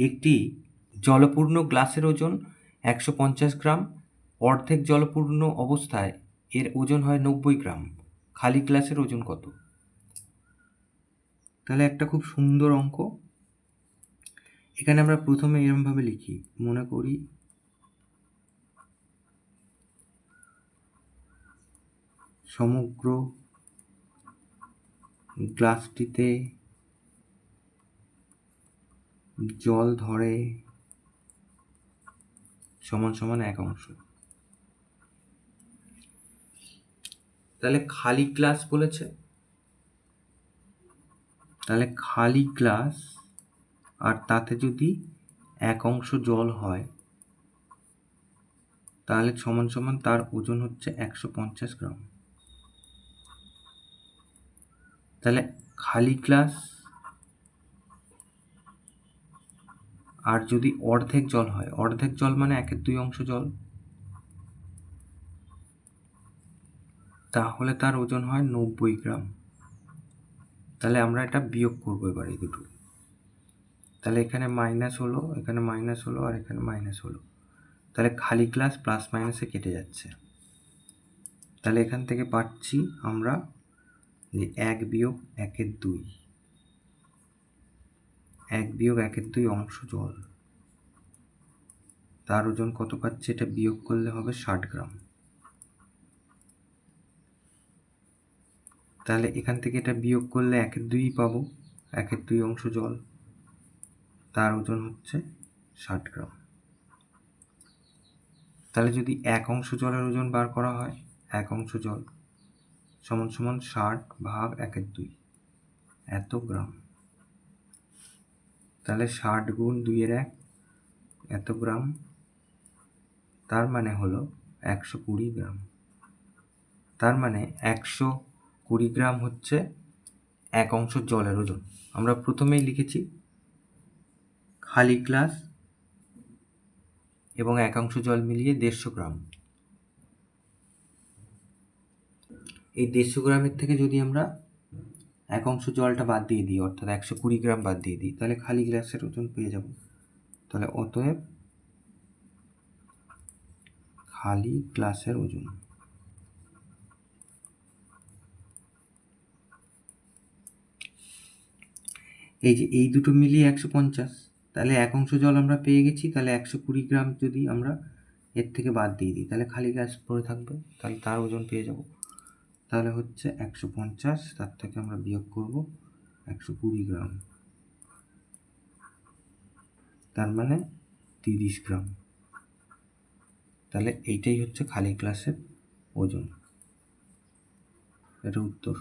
একটি জলপূর্ণ গ্লাসের ওজন 150 গ্রাম, অর্ধেক জলপূর্ণ অবস্থায় এর ওজন হয় 90 গ্রাম। খালি গ্লাসের ওজন কত? তাহলে একটা খুব সুন্দর অঙ্ক। এখানে আমরা প্রথমে এরমভাবে লিখি, মনে করি সমগ্র গ্লাসটিতে জল ধরে সমান সমান 1 অংশ। তাহলে খালি গ্লাস বলেছে, তাহলে খালি গ্লাস আর তাতে যদি 1 অংশ জল হয় তাহলে সমান সমান তার ওজন হচ্ছে 150 গ্রাম। তাহলে খালি গ্লাস আর যদি অর্ধেক জল হয়, অর্ধেক জল মানে 1/2 অংশ জল, তাহলে তার ওজন হয় 90 গ্রাম। তাহলে আমরা এটা বিয়োগ করবো এবার এই দুটো। তাহলে এখানে মাইনাস হলো, এখানে মাইনাস হলো, আর এখানে মাইনাস হলো। তাহলে খালি গ্লাস প্লাস মাইনাসে কেটে যাচ্ছে। তাহলে এখান থেকে পাচ্ছি আমরা যে 1 বিয়োগ 1/2, 1 বিয়োগ 1/2 অংশ জল, তার ওজন কত পাচ্ছে? এটা বিয়োগ করলে হবে 60 গ্রাম। তাহলে এখান থেকে এটা বিয়োগ করলে 1/2 পাবো, 1/2 অংশ জল, তার ওজন হচ্ছে 60 গ্রাম। তাহলে যদি 1 অংশ জলের ওজন বার করা হয়, 1 অংশ জল সমান সমান 60 ভাগ 1/2, এত গ্রাম। তাহলে 60 গুণ 2-এর 1, এত গ্রাম, তার মানে হলো 120 গ্রাম। তার মানে 120 গ্রাম হচ্ছে 1 অংশ জলের ওজন। আমরা প্রথমেই লিখেছি খালি গ্লাস এবং 1 অংশ জল মিলিয়ে 150 গ্রাম। এই 150 গ্রামের থেকে যদি আমরা 1 অংশ জলটা বাদ দিয়ে দিই, অর্থাৎ 120 গ্রাম বাদ দিয়ে দিই, তাহলে খালি গ্লাসের ওজন পেয়ে যাব। তাহলে অতএব খালি গ্লাসের ওজন, এই যে এই দুটো মিলিয়ে 150, তাহলে 1 অংশ জল আমরা পেয়ে গেছি। তাহলে 120 গ্রাম যদি আমরা এর থেকে বাদ দিয়ে দিই, তাহলে খালি গ্লাস পড়ে থাকবে, তাহলে তার ওজন পেয়ে যাব। তাহলে হচ্ছে 150, তার থেকে আমরা বিয়োগ করব 120 গ্রাম, তার মানে 30 গ্রাম। তাহলে এইটাই হচ্ছে খালি গ্লাসের ওজন। এটা উত্তর।